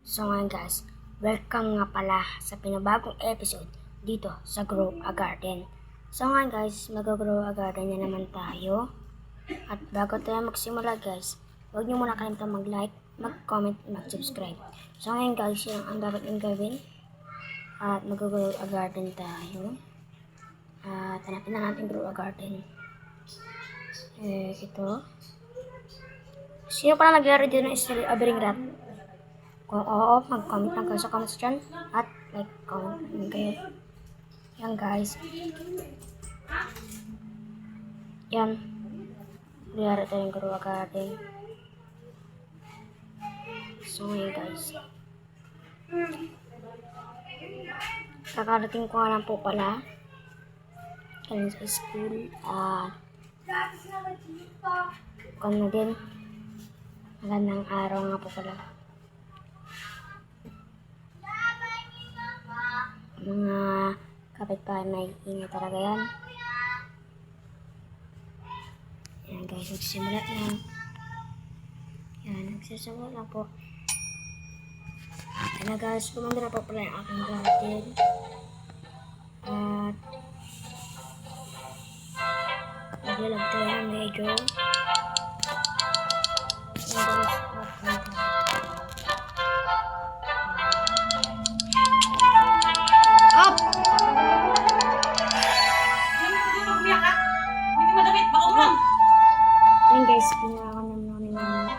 So ngayon guys, welcome nga pala sa pinabagong episode dito sa Grow a Garden. So ngayon guys, mag-grow a garden na naman tayo. At bago tayo magsimula guys, huwag nyo muna kalimutan mag-like, mag-comment, mag-subscribe. So ngayon guys, yun ang dapat yung gawin. At mag-grow a garden tayo. At hanapin na natin grow a garden. Ito. Sino pala naglaro dito ng Still Abering Rat? Kung oo, mag-comment lang kayo sa comments dyan. At like, comment lang kayo. Yan guys. Yan. Naglaro tayong grow a garden. So ngayon guys. Kakarating ko nga lang po pala. Kaya sa school. Kung na din. Magandang araw nga po pala. Mga kapitbahay may ingay talaga yan. Yan guys, nagsisimula na. Yan, nagsisimula na po. Yan na guys, kumanda na po pala yung aking garden. At naglalag tayo medyo. Yan guys, ayun guys, pinaka naman ni mama.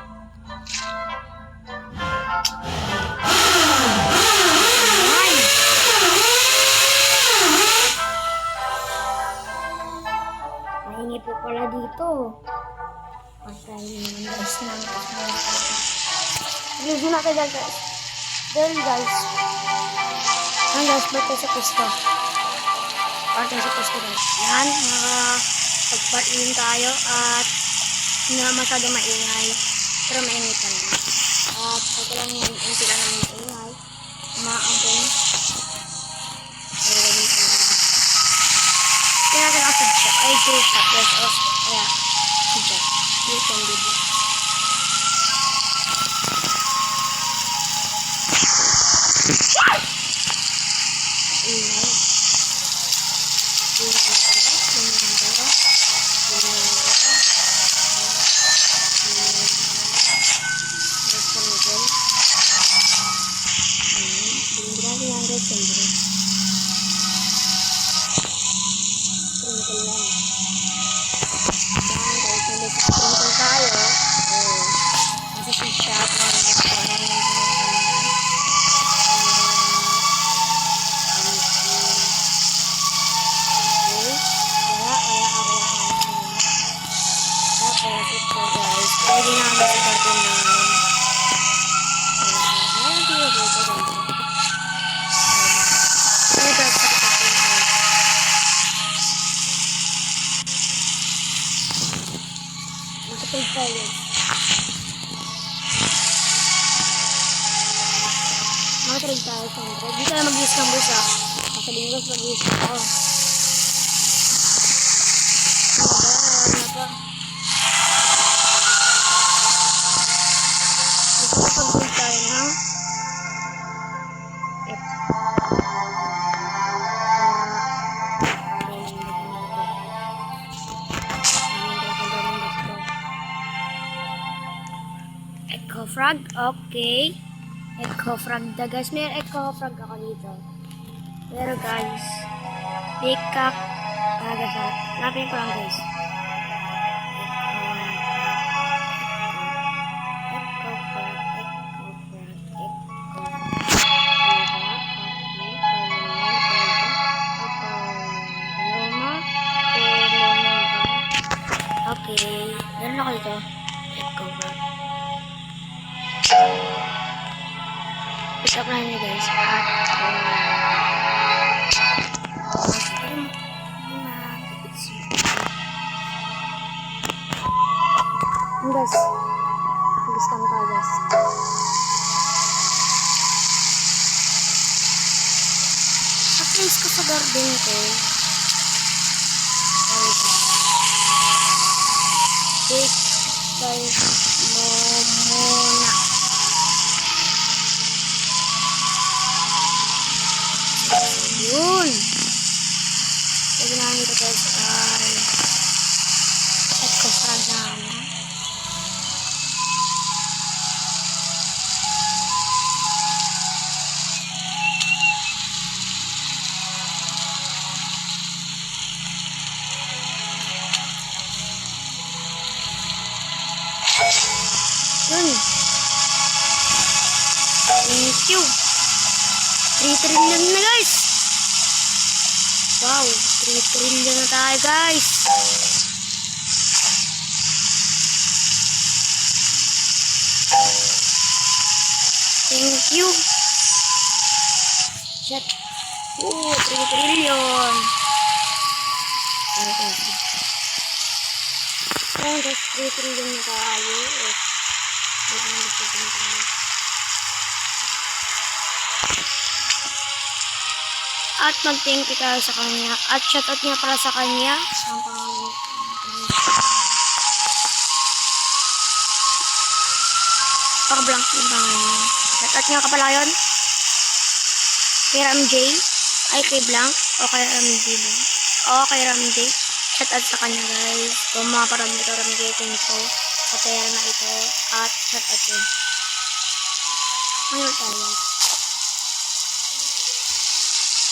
Mahingi po pala dito. Patay naman guys ng Luzon natin dyan guys. Then guys. Yan guys, birthday sa Cristo. Birthday sa Cristo guys. Yan, pagpatiin tayo at hindi na masyado maingay. Pero mainitan lang. At pag lang yan, hindi lang naman maingay. Umaampun. Pero gawin ko lang. Kaya natin ako sa ay juice plus of kaya sija. You can do this. Ingay. Lagi namin sa garden namin. Ayan, tiyo ko sa ganda. Ayan, guys, pakitakin ko. Matapig tayo. Matapig tayo, siyempre. Di tayo mag-use ng busa. Kasi lingos mag-use ako. Pag-build tayo na Echo frog, okay. Echo frog da guys, may echo frog ako dito. Pero guys, peacock agagat. Napin ko lang guys. Okay, meron ako dito. Echo frog. Pick up lang niyo guys. At guys, mag-scan tayo guys. Sa-place ko sa garden ko. Take tayo mo muna. Yun. Pwede namin ito guys ay at kasag namin. Yun. Thank you. 3 trillion na guys. Wow, 3 trillion na tayo guys. Thank you. Shit. 3 trillion. Ayan guys, 3 trillion na tayo. At mag-thank you tayo sa kanya. At shoutout niya para sa kanya. Ang pangalan. Paka-blank yung pangalan niya. Shoutout niya ka pala yun. Kay Ram J. Ay, kay Blank. O kay Ram J. O kay Ram J. Shoutout sa kanya guys. Kung mga parang dito Ram J. Thank you sa pera na ito. At shoutout yun. Ngayon tayo guys.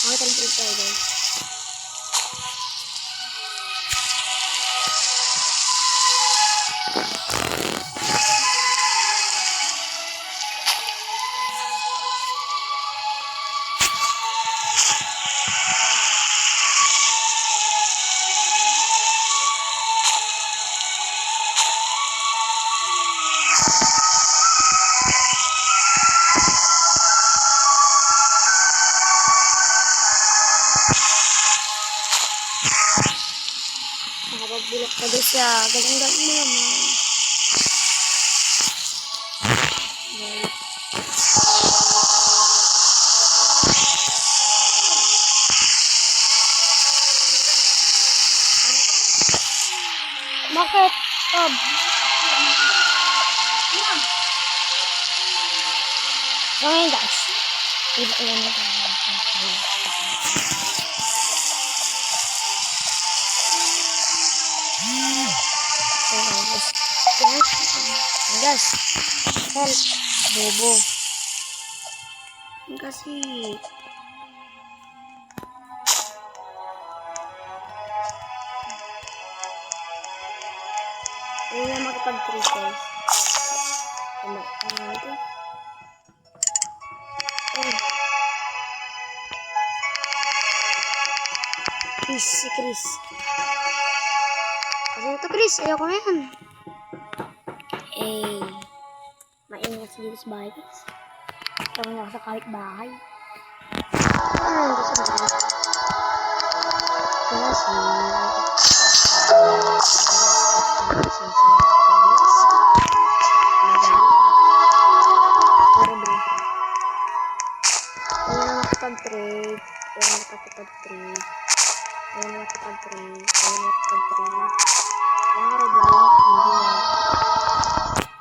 Mga talang tayo guys. Nakapagbulat ka doon siya. Galing-galing mo naman. Bakit? Tab. So ngayon guys. Iba ko lang ito. Guys, help, bobo. Kasi hindi na makipag-treat guys. Ano ito? Chris, si Chris. Kasi ito Chris, ayoko na yan. Maingat dito sa bahay guys. Tawag na ako sa kahit bahay. Ano nandito sa bahay? Kasi makipag-trade. Ayun makipag-trade. Ayun makipag-trade. Ayun makipag-trade. Ayun makipag-trade.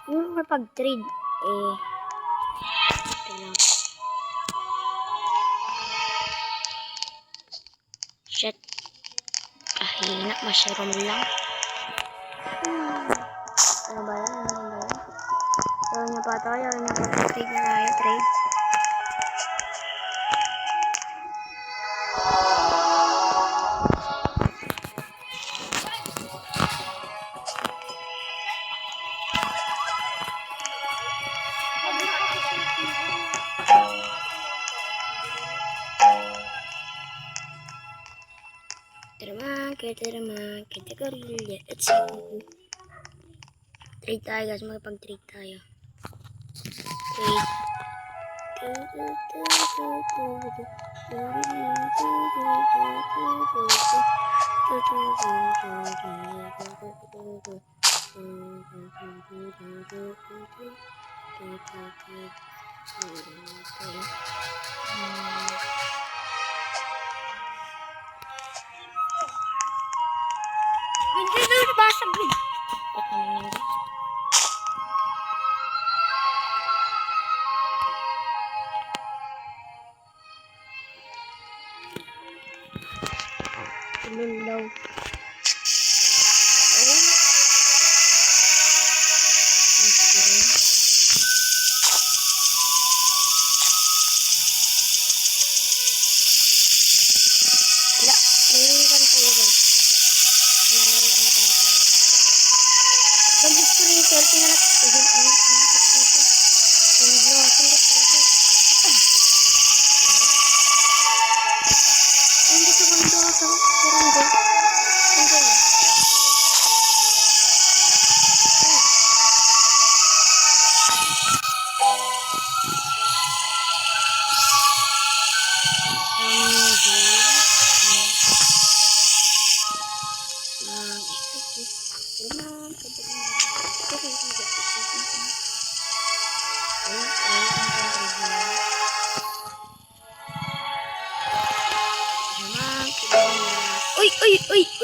Yung makipag-trade ito lang. Shit. Kahina. Mushroom lang. Ano ba yan? Ano ba yan? Ayaw niya pa ito. Ayaw niya pa ito. Trade na tayo. Trade. Terima kita gorilla. Let's go. Trade tayo guys. Makipag-trade tayo. Trade. Hindi basag din. Ba't naman yan guys? Lulaw. Wala, may kan kayo ba? May ano tayo ba? Bagis ko rin yung selfie na natin. Ayun, ito. Yung blow, sundot pala ito. Hindi ka bang blow sa barangay? Hindi.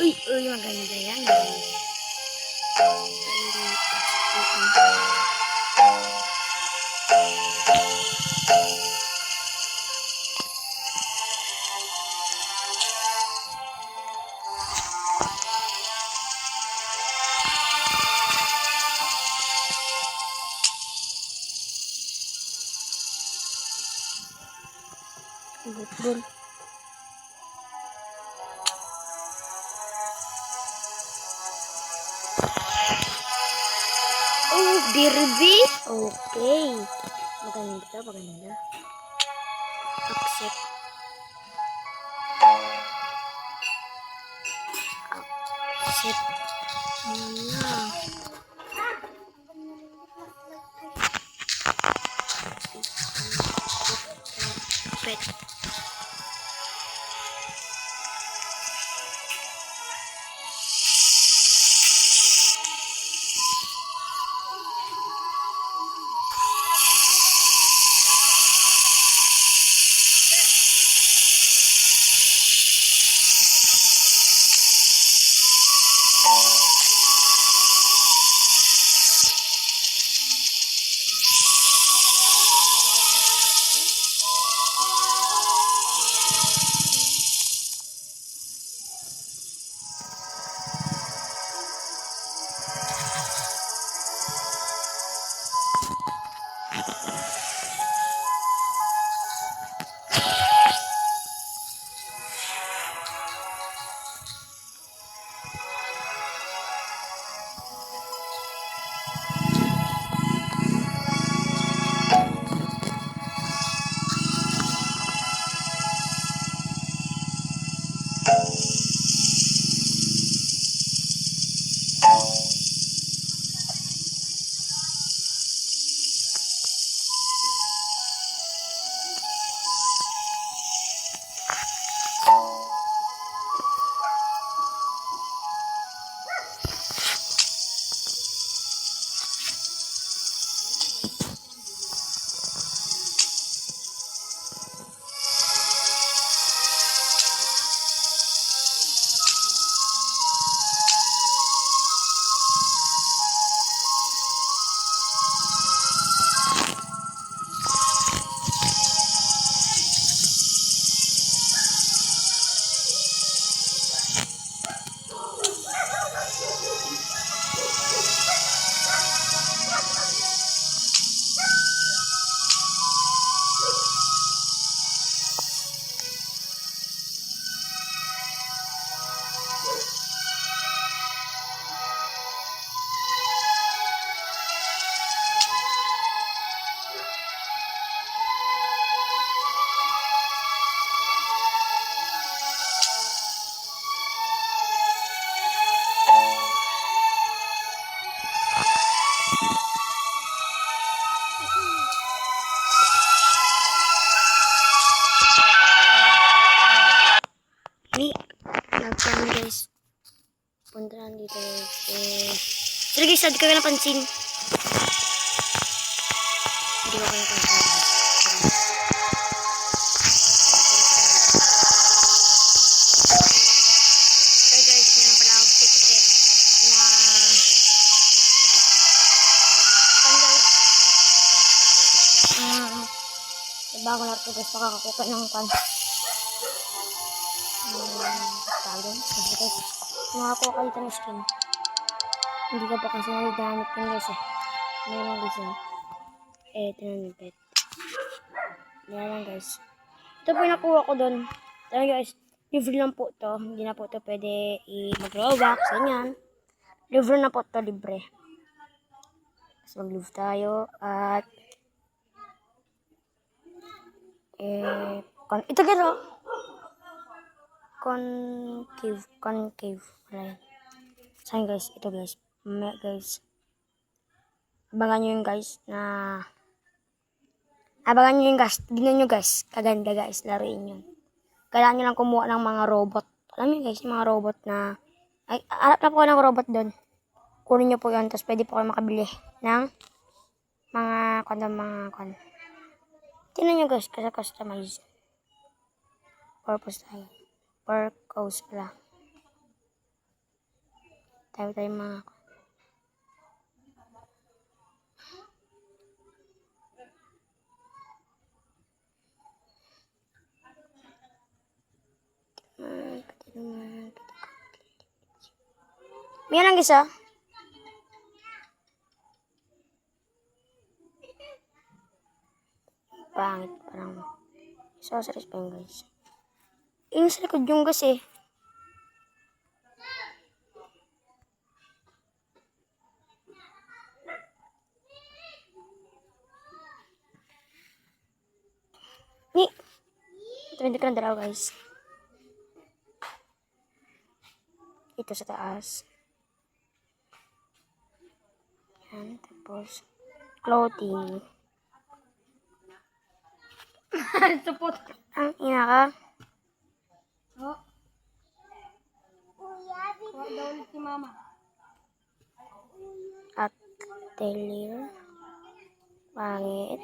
Uy, maganda yan. Football. Oh, Derby. Okay. Maganda. Accept. Muna. Pet. Puntahan dito pero guys, hindi ka napansin. Hindi ko napansin. So guys, meron pala akong secret na bago na ito guys, makakakuha ng pan. tawag doon. Kasi guys, makakuha kayo ng skin. Hindi ko pa kasi nagagamit yun guys eh. Meron guys yun. Ito na yung pet. Yan lang guys. Ito po yung nakuha ko doon. Ayan guys, libre lang po to. Hindi na po to pwede mag-robux. Ganyan. Libre na po to, libre. So mag-live tayo. At ito gano'n. Concave. Wala yan. Saan guys? Ito guys. Guys. Abangan nyo yung guys na... Abangan nyo yung guys. Tignan nyo guys. Kaganda guys. Laruin yun. Kailangan nyo lang kumuha ng mga robot. Alam nyo guys, yung mga robot na... Ay, harap na po ng robot doon. Kunin nyo po yun. Tapos pwede po kayo makabili ng mga tingnan nyo guys, kasi customize. Purpose tayo. Purpose pala. Tayo mga May lang isa. Pangit parang. Sorceress pa yun guys. Yung sa likod yung gas eh. Ito ka ng dalaw guys. Ito sa taas. Yan, tapos clothing. Support. Ang ina ka. Oh. Kuha daw ulit si mama. At tailor. Pangit.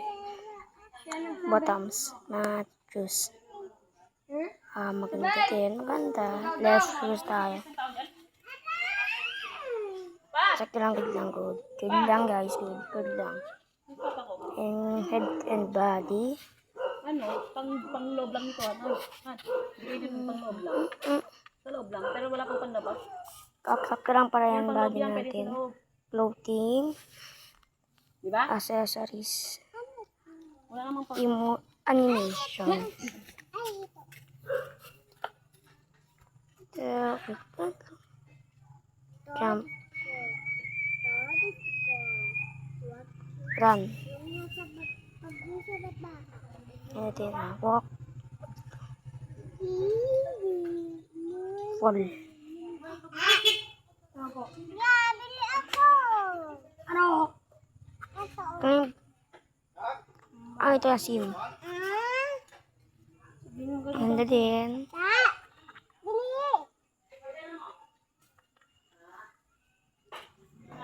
Bottoms. Mga shoes. Maganda din. Maganda. Left shoes tayo. Sakto lang, good lang, good. Good lang guys, good lang. And head and body. Ano? Pang loob lang ito. Ano? Hindi din pang loob lang. Sa loob lang. Pero wala pang panlabas. Sakto lang para yung body Yan, pwede sa natin. loob. Clothing. Diba? Accessories. Wala namang pang... Animation. Jump. Run. Ito na. Walk. Fall. Bili ako! Ano? Ito na sim. Ganda din.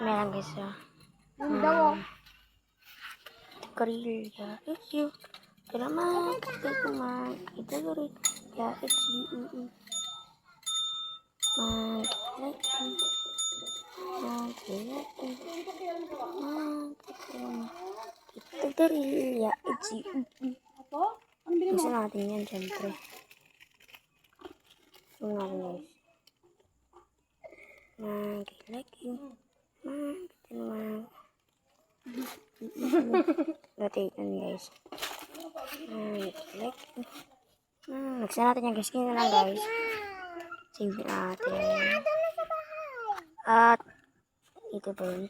Meron guys ah. Korea, it's you. Kailangan kita kumain. Kita gari. Ya, it's you. Kita gari. Ya, it's you. Bisa natin yan, syempre. Ito natin guys. Lagi. Kita naman. Latihan guys. Next na natin yung skin na lang guys. Save natin. At ito pa yun.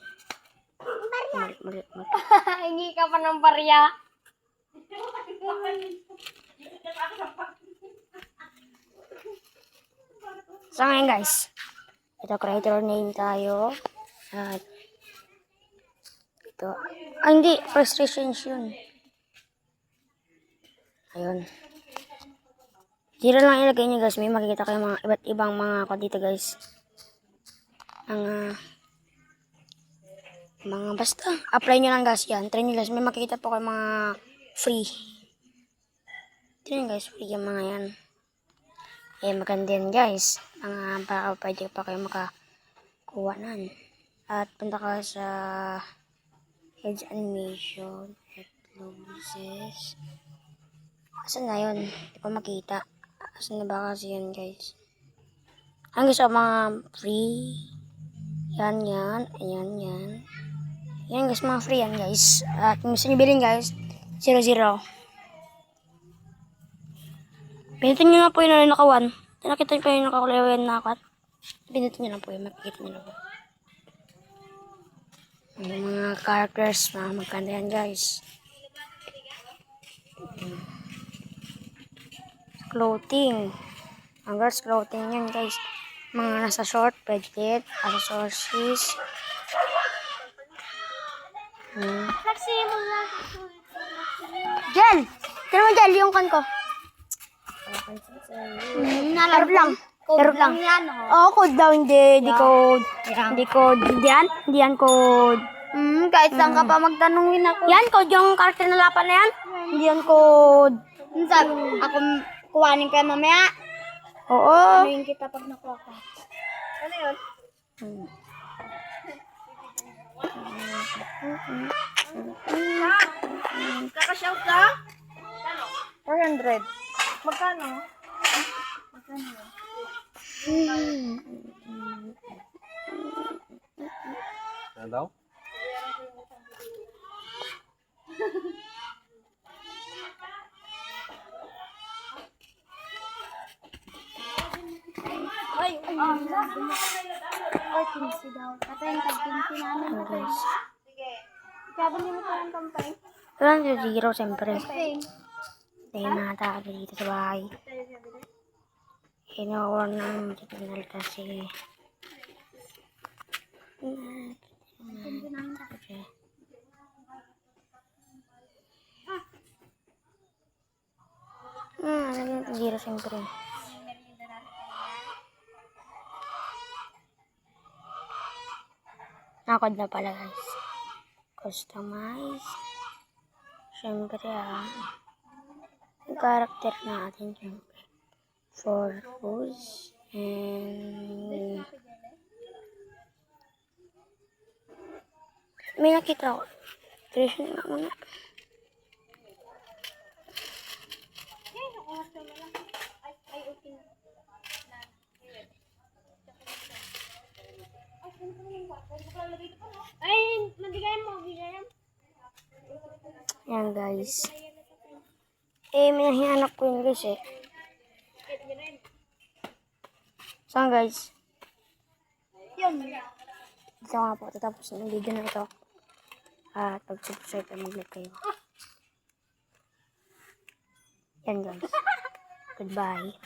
Mali. Hingi ka pa ng barya. So ngayon guys. Ito creator name tayo. At ito. Hindi. First recension. Ayun. Zero lang ilagay niyo guys. May makikita kayo mga iba't ibang mga ako dito guys. Mga basta. Apply nyo lang guys yan. Try nyo guys. May makikita po kayo mga free. Ito yun guys. Free yung mga yan. Maganda yan guys. Baka pwede pa kayo makakuha nan. At punta ka sa heads animation. At closes. Asan na yun? Hindi ko makita. Asan na ba kasi yun guys? Ang gusto mga free. Yan, yan. Ayan, yan. Yan guys, mga free yan guys. At kung gusto nyo bilhin guys, 00. Pinutin nyo na po yung naka-1. Nakita nyo pa yung nakakulay yung nakat. Pinutin nyo na po yung makikita nyo na po. Yung mga characters, mga magkanda yan guys. Clothing. Ang girls clothing yan guys. Mga nasa short, pedit, accessories. Jel! Tira mo Jel, yung kan ko. Laro lang. Laro lang. Oo, code daw. Hindi code. Hindi code. Hindi yan? Hindi yan code. Kahit saan ka pa magtanungin ako. Yan, code yung karakter na lapan na yan. Hindi yan code. Sabi, ako kuhanin ka mamaya. Oo. Ano yung kita pag nakuha ka? Ano yun? Kakashout ka? 400. Magkano? Magkano yun? Ano daw? Ay, pinsi daw. Kasi yung tag-pinsi namin. Guys. Kaya mo ito ang kampay. Wala na 0 siyempre. Okay. Dahil mga tao dito sa bahay. Kinuha ng signal kasi. Ano 0 siyempre. Nakod na pala guys. Customize. Siyempre yung character natin siyempre. For pose. And may nakita ko. Creation nga muna. Ay, magbigay mo, bigay mo. Yan guys. May nahihanap ko yun guys Saan guys? Yun. Dito nga po. Tatapos ng video na ito. At pag-subscribe at mag-like kayo. Yan guys. Goodbye.